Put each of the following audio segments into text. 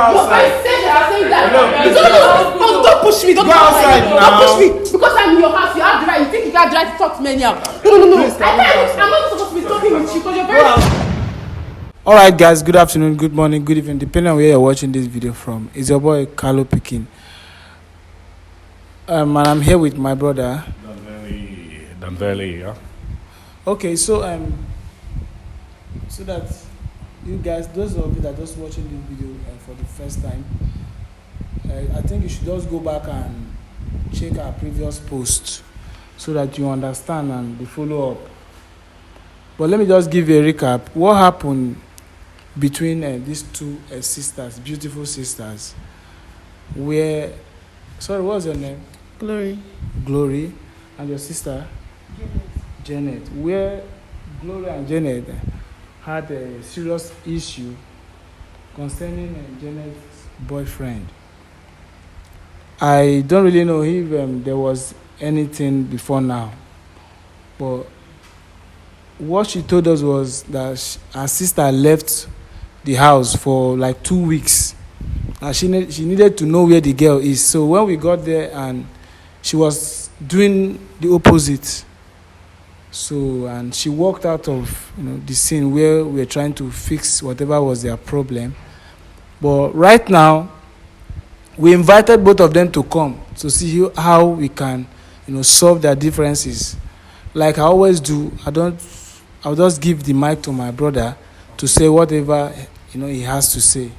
outside. I said that. I said that. No, No, don't push me. Don't go outside now. Don't push me. Because I'm in your house, you have the right. You think you have the right to talk to me anyhow? No. Please, I'm not supposed to be talking with you because you're very. Alright guys, good afternoon, good morning, good evening, depending on where you're watching this video from. It's your boy Carlo Pikin. And I'm here with my brother. Danveli, yeah. Okay, so that you guys, those of you that are just watching this video for the first time, I think you should just go back and check our previous post so that you understand and the follow up. But let me just give you a recap. What happened between these two sisters, beautiful sisters, where, sorry, what's your name? Glory, and your sister? Janet. Where Glory and Janet had a serious issue concerning Janet's boyfriend. I don't really know if there was anything before now, but what she told us was that her sister left the house for like 2 weeks and she needed to know where the girl is. So when we got there, and she was doing the opposite, and she walked out of the scene where we were trying to fix whatever was their problem. But right now we invited both of them to come to see how we can solve their differences. Like I always do, I'll just give the mic to my brother to say whatever he has to say.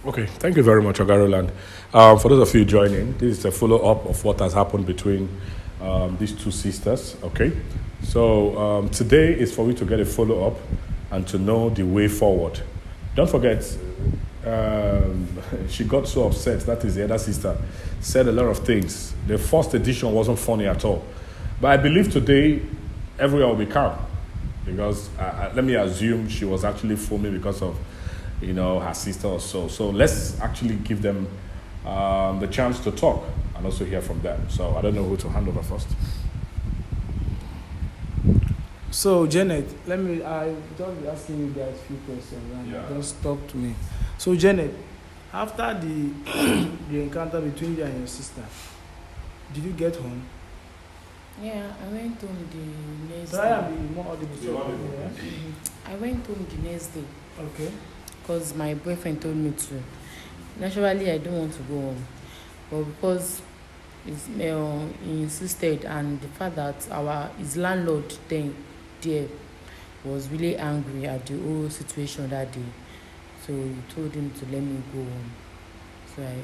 Okay, thank you very much, Agaroland. For those of you joining, this is a follow-up of what has happened between these two sisters, okay? So today is for you to get a follow-up and to know the way forward. Don't forget, she got so upset, that is the other sister, said a lot of things. The first edition wasn't funny at all. But I believe today, everywhere will be calm. Because let me assume she was actually foaming because of her sister or so. So let's actually give them the chance to talk and also hear from them. So I don't know who to hand over first. So Janet, I just be asking you guys a few questions and just talk to me. So Janet, after the the encounter between you and your sister, did you get home? Yeah, I went home the next Try day. and be more audible. I went home the next day Okay. because my boyfriend told me to. Naturally, I don't want to go home, but because he insisted, and the fact that his landlord there was really angry at the whole situation that day, so he told him to let me go home. So I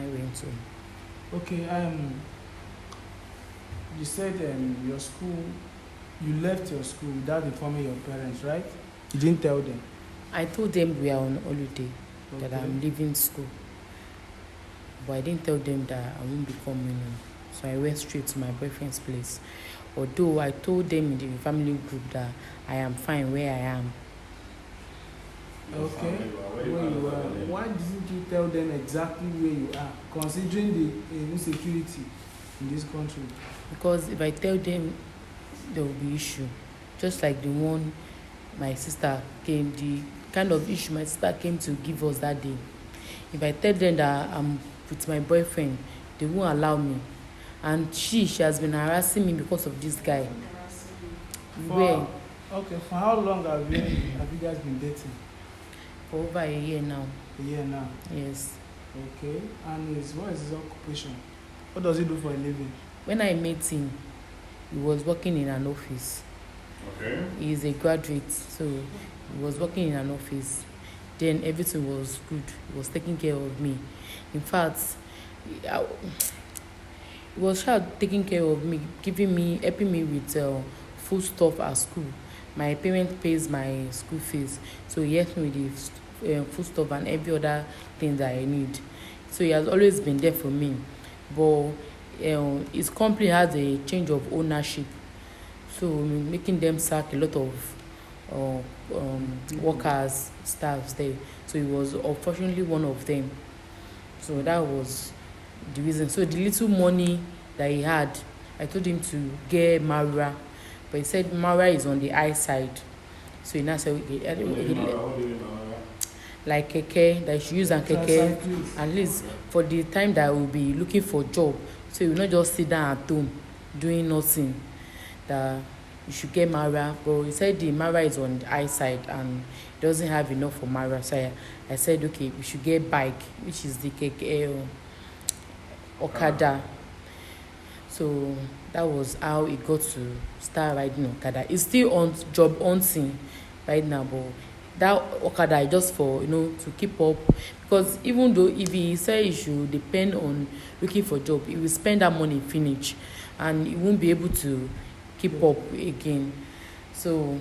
went home. Okay. You said your school, you left your school without informing your parents, right? You didn't tell them. I told them we are on holiday, that Okay. I'm leaving school. But I didn't tell them that I won't be coming home. So I went straight to my boyfriend's place. Although I told them in the family group that I am fine where I am. Okay. Where you are. Why didn't you tell them exactly where you are, considering the insecurity in this country? Because if I tell them, there will be issue. Just like the one my sister came, the kind of issue my sister came to give us that day. If I tell them that I'm with my boyfriend, they won't allow me. And she has been harassing me because of this guy. Where? Okay, for how long have you guys been dating? For over a year now. A year now. Yes. Okay. And what is his occupation? What does he do for a living? When I met him, he was working in an office. Okay. He is a graduate, so he was working in an office. Then everything was good. He was taking care of me. In fact, he was taking care of me, helping me with food stuff at school. My parent pays my school fees, so he helps me with the food stuff and every other thing that I need. So he has always been there for me. But his company has a change of ownership, so making them sack a lot of workers, staffs there. So he was unfortunately one of them. So that was the reason. So the little money that he had, I told him to get Mara, but he said Mara is on the high side. So he now said, okay, like keke that she use and keke at least for the time that we be looking for job, so you not just sit down at home doing nothing, that you should get Mara. But he said the Mara is on the high side and he doesn't have enough for Mara, so I said okay, we should get bike, which is the keke Okada. So that was how he got to start riding Okada. He's still on job hunting right now, but that Okada is just for to keep up, because even though if he say he should depend on looking for job, he will spend that money finish and he won't be able to keep up again. So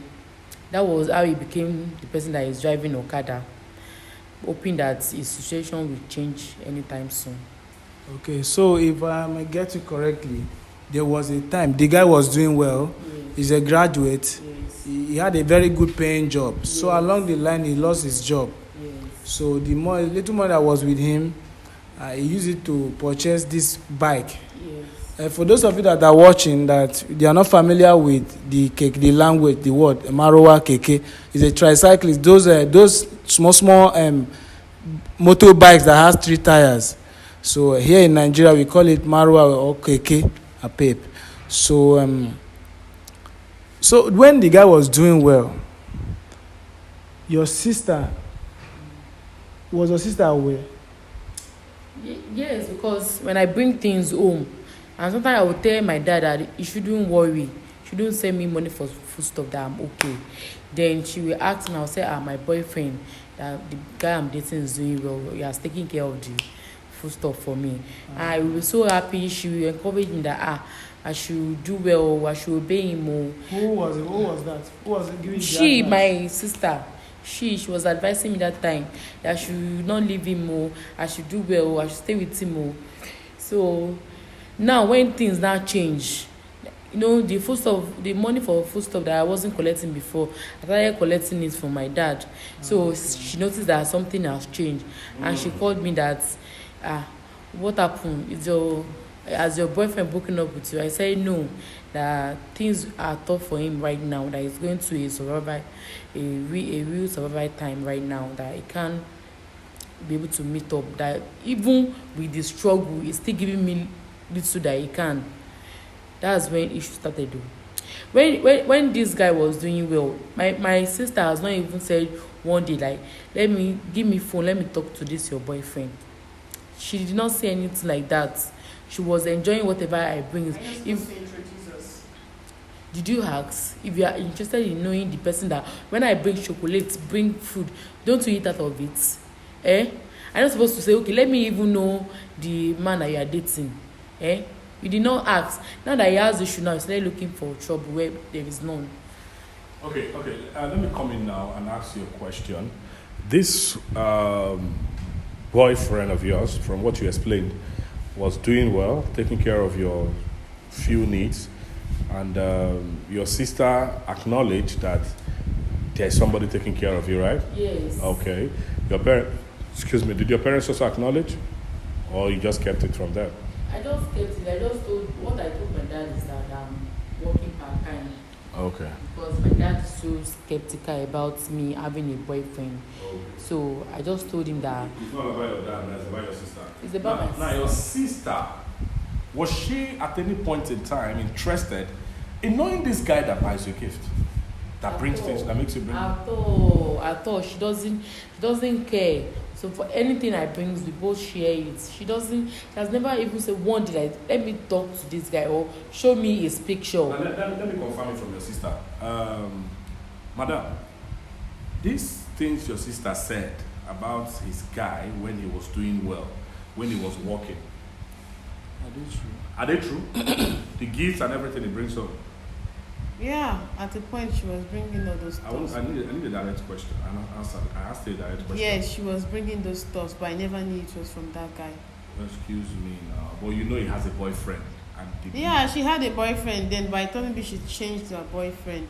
that was how he became the person that is driving Okada, hoping that his situation will change anytime soon. Okay, so if I may get you correctly, there was a time the guy was doing well. Yes. He's a graduate. Yes. He had a very good paying job. So Yes. along the line, he lost his job. Yes. So the little money that was with him, he used it to purchase this bike. Yes. For those of you that are watching that they are not familiar with the language, the word Marowa Keke is a tricyclist. Those small motorbikes that has 3 tires. So here in Nigeria we call it Marowa or Keke, a pep. So so when the guy was doing well, your sister aware? Yes, because when I bring things home, and sometimes I will tell my dad that he shouldn't worry, shouldn't send me money for food stuff, that I'm okay. Then she will ask me, I'll say, my boyfriend, that the guy I'm dating is doing well, he has taken care of the food stuff for me. And I will be so happy. She will encourage me that I should do well, I should obey him more. Who was it? Who was that? Who was it giving She, the advice? my sister, she was advising me that time that I should not leave him more, I should do well, I should stay with him more. So now when things now change, the food stuff, the money for food stuff that I wasn't collecting before, I started collecting it from my dad. So she noticed that something has changed, and she called me that what happened? Has your boyfriend broken up with you? I said no, that things are tough for him right now, that he's going through a real survival time right now, that he can't be able to meet up, that even with the struggle he's still giving me little that he can. That's when issue started though. When this guy was doing well, my sister has not even said one day like, give me phone, let me talk to this your boyfriend. She did not say anything like that. She was enjoying whatever I bring. Did you ask if you are interested in knowing the person that when I bring chocolate, bring food, don't you eat out of it? I'm not supposed to say, okay, let me even know the man that you are dating. You did not ask. Now that he has issue now, he's not looking for trouble where there is none. Okay. Let me come in now and ask you a question. This boyfriend of yours, from what you explained, was doing well, taking care of your few needs, and your sister acknowledged that there's somebody taking care of you, right? Yes. Okay. Did your parents also acknowledge, or you just kept it from them? I just kept it. What I told my dad is that I'm working part-time. Okay. Because my dad is so skeptical about me having a boyfriend. Okay. So I just told him that It's not about your dad, it's about your sister. it's about my sister. Now, your sister, was she at any point in time interested in knowing this guy that buys you a gift? That brings things, that makes you bring. At all. She doesn't care. So for anything I bring, we both share it. She has never even said one day like, let me talk to this guy or show me his picture. Now, let me confirm it from your sister. Madam, these things your sister said about his guy when he was doing well, when he was working, are they true? The gifts and everything he brings home? Yeah, at the point she was bringing all those stuff. I need a direct question. I asked a direct question. Yes, she was bringing those stuff, but I never knew it was from that guy. Excuse me now. But you know he has a boyfriend. Yeah, she had a boyfriend then, but I thought maybe she changed her boyfriend.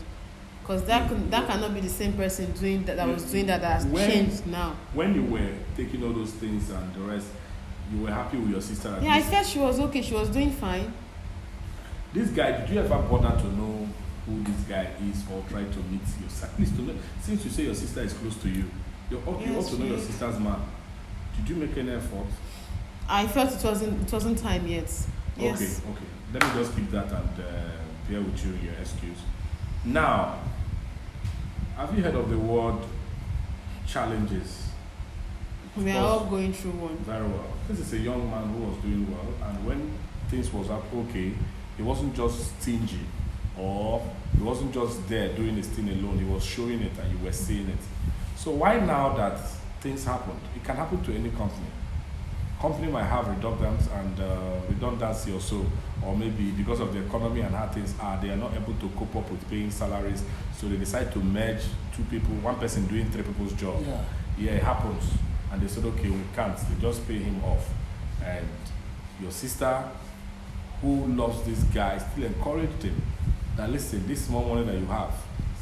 Because that cannot be the same person doing that was doing that has changed now. When you were taking all those things and the rest, you were happy with your sister? Yeah, I felt she was okay. She was doing fine. This guy, did you ever bother to know who this guy is or try to meet your sister? Please, since you say your sister is close to you, You want Yes, to know your she- sister's man. Did you make any effort? I felt it wasn't time yet. Yes. Okay. Let me just keep that and bear with you in your excuse. Now, have you heard of the word challenges? We are all going through one. Very well. This is a young man who was doing well, and when things was up okay, he wasn't just stingy, or he wasn't just there doing his thing alone. He was showing it, and you were seeing it. So why now that things happened? It can happen to any company. Company might have redundancy or so, or maybe because of the economy and how things are, they are not able to cope up with paying salaries, so they decide to merge two people, one person doing three people's job. Yeah, it happens. And they said, okay, we can't. They just pay him off. And your sister, who loves this guy, still encouraged him that, listen, this small money that you have,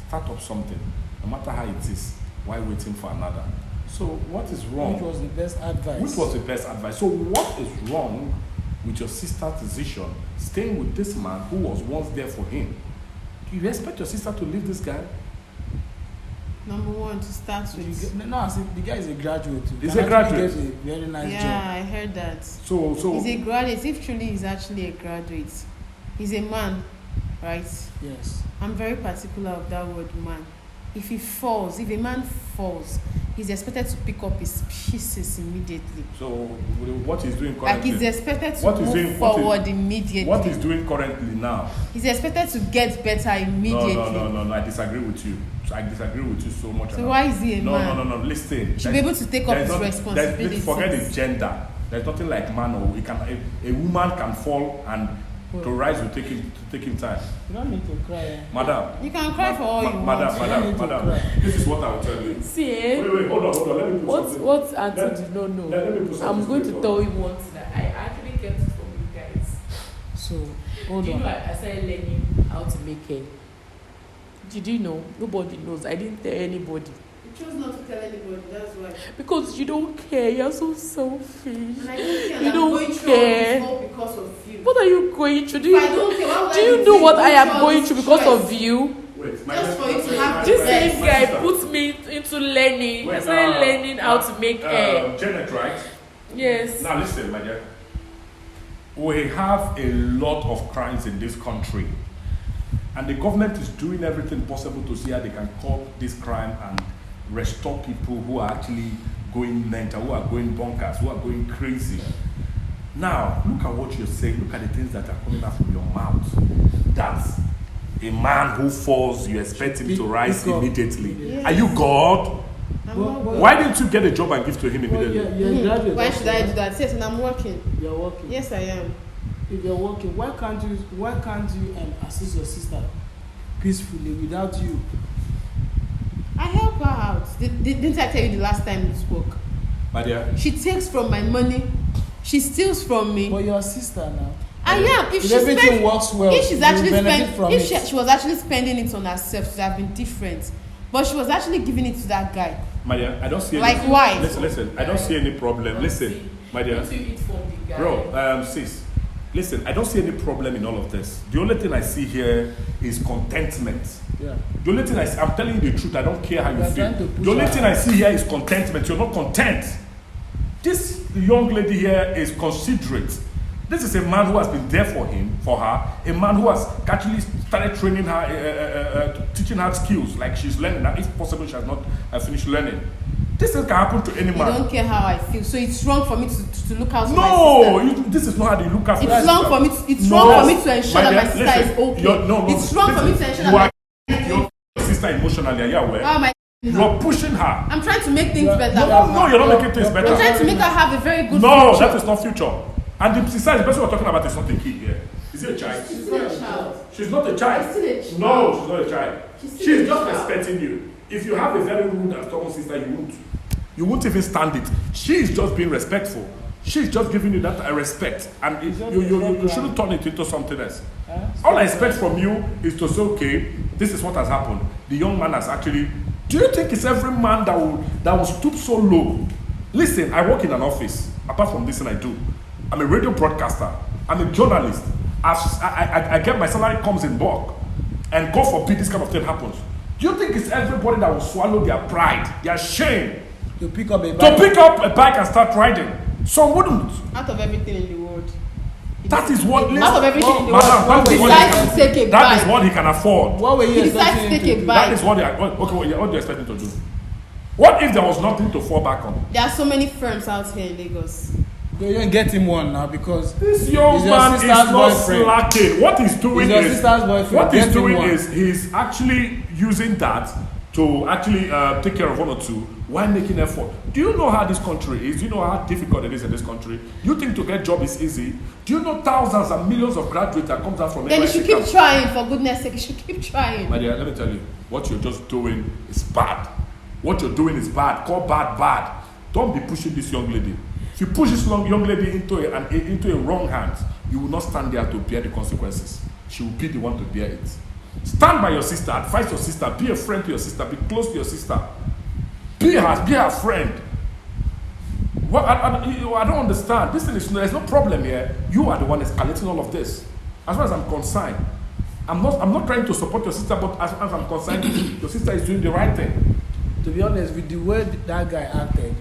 start up something. No matter how it is, why waiting for another? So what is wrong? Which was the best advice? Which was the best advice? So what is wrong with your sister's decision staying with this man who was once there for him? Do you expect your sister to leave this guy? Number one, to start with. No, I said the guy is a graduate. He's Can a graduate. actually get a very nice Yeah, job. I heard that. So He's a graduate. If truly he's actually a graduate, he's a man, right? Yes. I'm very particular of that word, man. If a man falls, he's expected to pick up his pieces immediately. So what he's doing Like currently? he's expected to What he's move doing- what forward is- immediately. What he's doing currently now? He's expected to get better immediately. No. I disagree with you. I disagree with you so much. So why is he a man? No. Listen. He should be able to take up his responsibilities. Forget his gender. There's nothing like man or a woman can fall and to rise will take him time. You don't need to cry. Eh? Madam. You can cry for all you want. Madam. This is what I will tell you. See, eh? Wait, hold on. Let me put something. What Auntie did not know. Let me put something I'm going to straight tell you one thing that I actually kept it from you guys. So, hold Do you on. know I started learning how to make hair? Did you know? Nobody knows. I didn't tell anybody. You chose not to tell anybody, that's why. Because you don't care. You're so selfish. And I don't care. You I'm don't going through all care. this all because of you. What are you going through? If I don't care, why would Do I you be know what I going am through all going this through because stress? of you? Wait, Just for you to have This Yes. same guy put me into learning. I started learning how to make hair. Janet, right? Yes. Now listen, my dear. We have a lot of crimes in this country, and the government is doing everything possible to see how they can curb this crime and restore people who are actually going mental, who are going bonkers, who are going crazy. Now, look at what you're saying. Look at the things that are coming out from your mouth. That's a man who falls, you expect him to rise Pick up. immediately. Yes. Are you God? I'm Well, not well, good. Why didn't you get a job and give to him Well, immediately? you're a graduate. Why should I do that? Yes, and I'm working. You're working. Yes, I am. If you're working, why can't you assist your sister peacefully without you? I help her out. Didn't I tell you the last time we spoke? My dear, She takes from my money. She steals from me. But your sister now. I am. If If she everything spends, works well, if she's you actually benefit spend, from if it. she was actually spending it on herself, it would have been different. But she was actually giving it to that guy. my dear, I don't see Like any, why? Listen, I don't see any problem. Listen, my dear. What do you eat from the guy? Bro, sis, listen, I don't see any problem in all of this. The only thing I see here is contentment. Yeah. The only thing I'm telling you the truth, I don't care how you You are feel. trying to push The only her. thing I see here is contentment. You're not content. This young lady here is considerate. This is a man who has been there for her, a man who has actually started training her, teaching her skills, like she's learning. Now, if possible, she has not finished learning. This thing can happen to any You man. don't care how I feel. So it's wrong for me to look out for No, my sister. this is not how you look after It's your wrong sister. for me. It's No. wrong for me to ensure My that my dear, sister listen, is okay. no, It's wrong for me to ensure that you my are your sister emotionally. Are you aware? how am I? You are pushing her. I'm trying to make things Yeah. better. No, you're not making things I'm better. trying to make her have a very good No, future. that is not future. And the besides, the person we're talking about is not a kid here. Is it a child? She's not a child. She's not a child. She's still a child. No, she's not a child. She's still She's a just child. respecting you. If you have a very rude and stubborn sister, you won't even stand it. She's just being respectful. She's just giving you that respect, and you shouldn't turn it into something else. All I expect from you is to say, okay, this is what has happened. The young man has actually. Do you think it's every man that will stoop so low? Listen, I work in an office. Apart from this, and I do. I'm a radio broadcaster. I'm a journalist. I get my salary comes in bulk, and God forbid this kind of thing happens. Do you think it's everybody that will swallow their pride, their shame, to pick up a To bike. pick up a bike and start riding. Some wouldn't. Out of everything in the world. That is what. Out of everything in the world. Madam, that He is what decides to he take a can, that is bike. what he can afford. What were you He decides expecting to him take to a do? bike. That is what what do you expect him to do? What if there was nothing to fall back on? There are so many firms out here in Lagos. You don't get him one now because This young He's your man is sister's not boyfriend. slacking. What he's doing He's your is sister's boyfriend. what he's Get him doing one. is he's actually using that to actually take care of one or two while making effort. Do you know how this country is? Do you know how difficult it is in this country? You think to get job is easy? Do you know thousands and millions of graduates that comes out from Then you NYSC should keep campus? trying, for goodness sake. You should keep trying. My dear, let me tell you, what you're just doing is bad. What you're doing is bad. Call bad bad. Don't be pushing this young lady. If you push this young lady into a wrong hands, you will not stand there to bear the consequences. She will be the one to bear it. Stand by your sister, advise your sister, be a friend to your sister, be close to your sister. Be her friend. What, I don't understand. This thing is, there's no problem here. You are the one escalating all of this. As far as I'm concerned, I'm not trying to support your sister, but as far as I'm concerned, your sister is doing the right thing. to be honest, with the way that guy acted,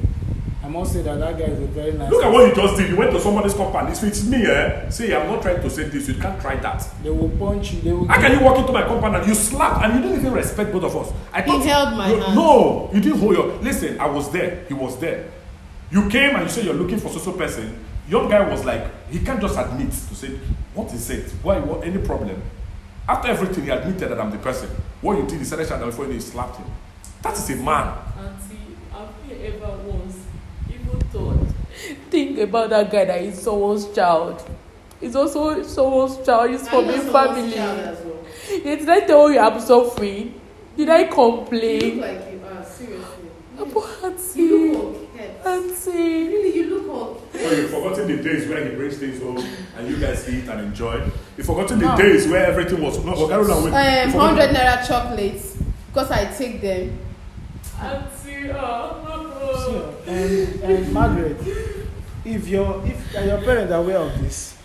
I must say that guy is a very nice. Look at what you just did. You went to somebody's compound. If it's me, say I'm not trying to say this. You can't try that. They will punch you. They will. How can you walk into my compound and you slap and you didn't even respect both of us? I He held my hand. No, you didn't hold your. Listen, I was there. He was there. You came and you said you're looking for social person. Young guy was like, he can't just admit to say, what is it? Why? What? Any problem? After everything, he admitted that I'm the person. What you did, he said that before he slapped him. That is a man. Auntie, have you ever once even thought, think about that guy that is someone's child? He's also someone's child. He's from a family. Did I tell you I'm suffering? Did I You look complain? like you are, seriously. But Auntie, You look okay. Auntie. Really, you look okay. So you've forgotten the days where he brings things home and you guys eat and enjoy. You've forgotten the No. days where everything was not. You've forgotten- 100 naira chocolates, because I take them. Auntie, And Margaret, if your parents are aware of this,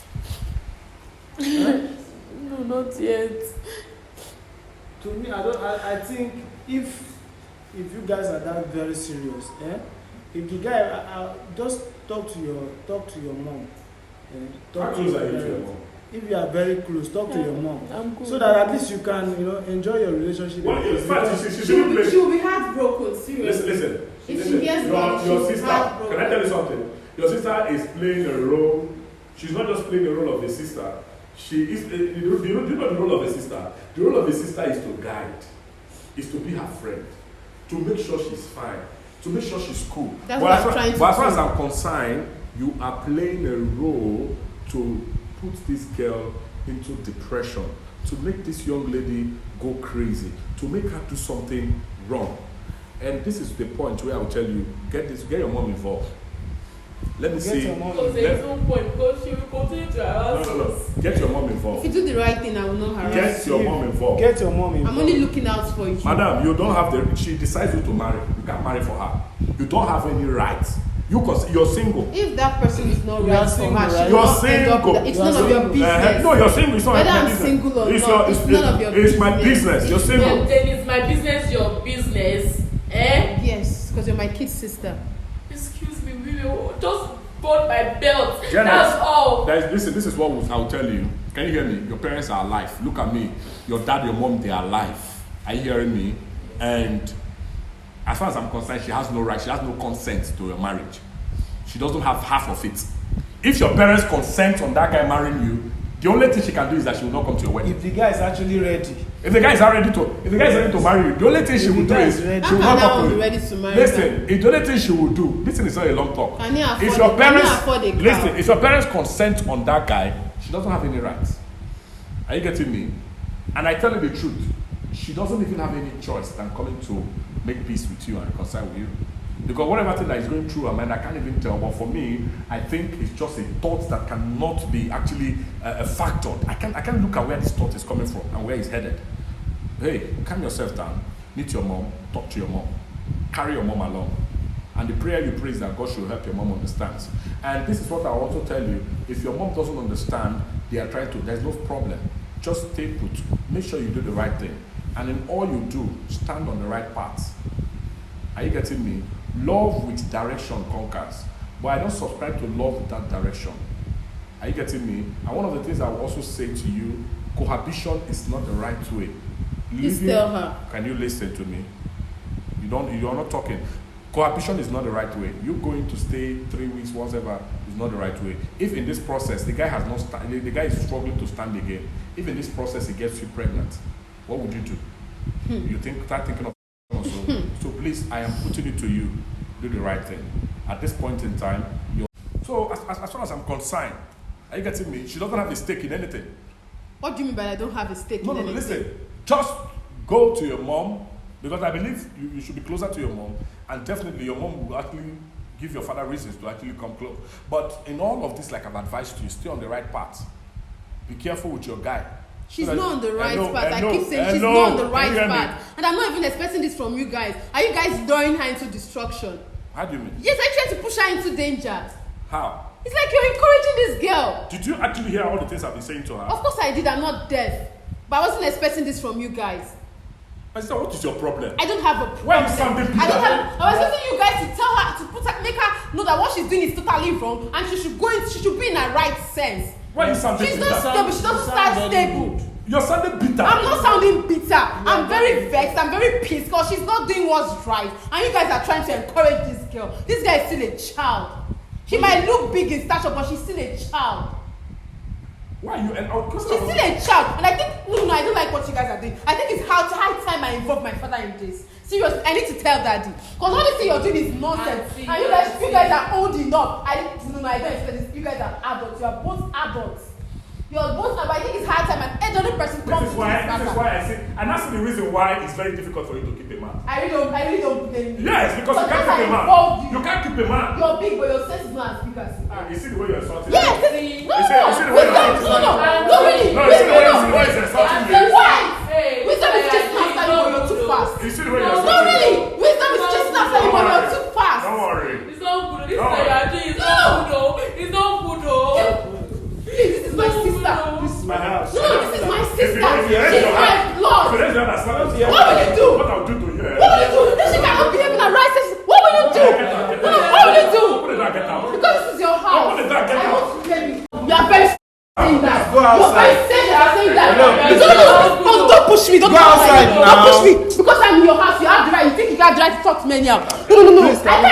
no, not yet. to me, I think if you guys are that very serious, if the guy, just talk to your mom. How Talk to close your are you to your parents. mom? If you are very close, talk to your mom, I'm good. so that at least you can, enjoy your relationship. Well, in fact, Because- she shouldn't play. She will be heartbroken, seriously. Listen. If she hears that, your she'll be sister. heartbroken. Can I tell you something? Your sister is playing a role. She's not just playing the role of a sister. She is. You know the role of a sister. The role of a sister is to guide, is to be her friend, to make sure she's fine, to make sure she's cool. That's But what as I'm far- trying to but as far do. as I'm concerned, you are playing a role to put this girl into depression, to make this young lady go crazy, to make her do something wrong. And this is the point where I'll tell you, get your mom involved. Let me Get see. your mom Because there is no point, because she will continue to harass No. us. Get your mom If involved. you do the right thing, I will not harass Get you. your mom involved. Get your mom involved. I'm only looking out for you. Madam, you don't have the. She decides who to marry. You can't marry for her. You don't have any rights. You're single. If that person is not You right are for single, her, she right? will You're not end up single. with that. It's You are none of your single. business. No, you're single. It's not Whether my I'm business. single or it's not, it's none of your It's my business. business. You're It's single. Then it's my business, your business. Eh? Yes, because you're my kid's sister. Excuse me, we will just bought my belt. Janet, That's all. Listen, this is what I'll tell you. Can you hear me? Your parents are alive. Look at me. Your dad, your mom, they are alive. Are you hearing me? And as far as I'm concerned, she has no right. She has no consent to your marriage. She doesn't have half of it. If your parents consent on that guy marrying you, the only thing she can do is that she will not come to your wedding. If the guy is actually ready, If the guy is ready to marry you, the only thing she If will the do guy is is ready. she will How not can come I to be you. ready to marry Listen, the only thing she will do. Listen, it's not a long talk. Can you afford If your it? Can you parents afford a car? listen, if your parents consent on that guy, she doesn't have any rights. Are you getting me? And I tell you the truth, she doesn't even have any choice than coming to make peace with you and reconcile with you. Because whatever thing that is going through her mind, I can't even tell. But for me, I think it's just a thought that cannot be actually a factor. I can't look at where this thought is coming from and where it's headed. Hey, calm yourself down. Meet your mom. Talk to your mom. Carry your mom along. And the prayer you pray is that God should help your mom understand. And this is what I also tell you. If your mom doesn't understand, they are trying to, there's no problem. Just stay put. Make sure you do the right thing. And in all you do, stand on the right path. Are you getting me? Love with direction conquers. But I don't subscribe to love without direction. Are you getting me? And one of the things I will also say to you, cohabitation is not the right way. Please tell her. Can you listen to me? You're not talking. Cohabitation is not the right way. You going to stay 3 weeks, whatever, is not the right way. If in this process the guy has not the guy is struggling to stand again, if in this process he gets you pregnant, what would you do? You start thinking of also. So please, I am putting it to you, do the right thing. At this point in time, so as far as I'm concerned, are you getting me? She doesn't have a stake in anything. What do you mean by I don't have a stake in anything? Listen. Just go to your mom, because I believe you should be closer to your mom, and definitely your mom will actually give your father reasons to actually come close. But in all of this, like I've advised you, stay on the right path. Be careful with your guy. She's not on the right path. I keep saying she's not on the right path. And I'm not even expecting this from you guys. Are you guys luring her into destruction? How do you mean? Yes, I'm trying to push her into danger. How? It's like you're encouraging this girl. Did you actually hear all the things I've been saying to her? Of course I did. I'm not deaf. But I wasn't expecting this from you guys. I said, what is your problem? I don't have a problem. Why are you sounding bitter? I was expecting you guys to tell her, make her know that what she's doing is totally wrong, and she should be in her right sense. Why are you sounding She's bitter? not stable. She doesn't start stable. You're sounding bitter. I'm not sounding bitter. I'm very vexed. I'm very pissed because she's not doing what's right, and you guys are trying to encourage this girl. This girl is still a child. She might look big in stature, but she's still a child. Why are you? She's still a child, and I think no, I don't like what you guys are doing. I think it's high time I involve my father in this. Seriously, I need to tell daddy, because all this thing you're doing is nonsense. And you guys are old enough. I don't expect this. You guys are adults. You are both adults. You're both adults. I think it's high time an elderly person comes to this matter. This is why I say, and that's the reason why it's very difficult for you to keep a man. I really don't blame you. Yes, because you can't keep a man. You can't keep a man. You're big, but your sense is not as big as you are. You see the way you're insulting? Yes. No, really. No, you see the way you're insulting me? Why? Wisdom is just not after you, but you're too fast. You see the way you're No, insulting me? really. Wisdom is just not after you, but you're too fast. Don't worry. It's not good. This is what you are doing. It's not good, though. It's not good, though. Please, this is my sister. This is my house. No, this is my sister. If you She's my blood. If you raise your hand and slap me, What will you do? What I'll do to you? What will you do? If she cannot behave in her right sense, what will you do? What will you do? What did I get out? Because this is your house. What did that get I out? want to hear you. You are very saying that. Go outside. You're very saying that. No, No, don't push me. Don't Go outside now. Don't push me. Because I'm in your house, you have the right. You think you have the right to talk to me anyhow? No. Please, I'm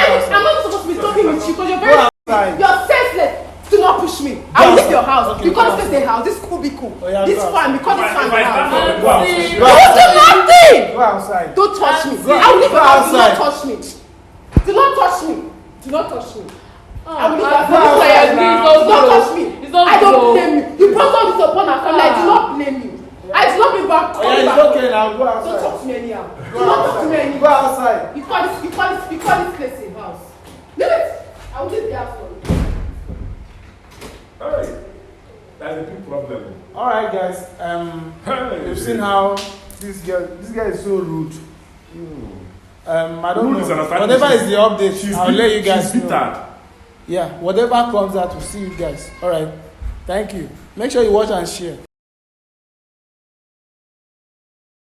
not supposed to be talking with you because you're very. Go outside. You're senseless. Do not push me. I will leave your house. Okay, You call go this place a house. This cool be cool. yeah, This go farm, because this farm If I is stand house. up, go outside. Don't do nothing. Go outside. Don't touch me. Go- I will leave go your house. Do not outside. touch me. Do not touch me. Do not touch me. I will leave your Go house. outside Do now. not touch me. It's not I don't good. blame you. You brought all this upon our family. I do not blame you. I do not bring back. Oh, yeah, it's okay now. Go Don't outside. talk to me anyhow. Go Do not talk to me outside. anyhow. Go outside. You call this place a house. Leave it. I will leave the house for you. Hey, that's a big problem. All right, guys. Hey. You've seen how this guy is so rude. I don't Rude is an know. attack. Whatever is the update, I'll let you guys She's know. bitter. Yeah, whatever comes out, we'll see you guys. All right. Thank you. Make sure you watch and share.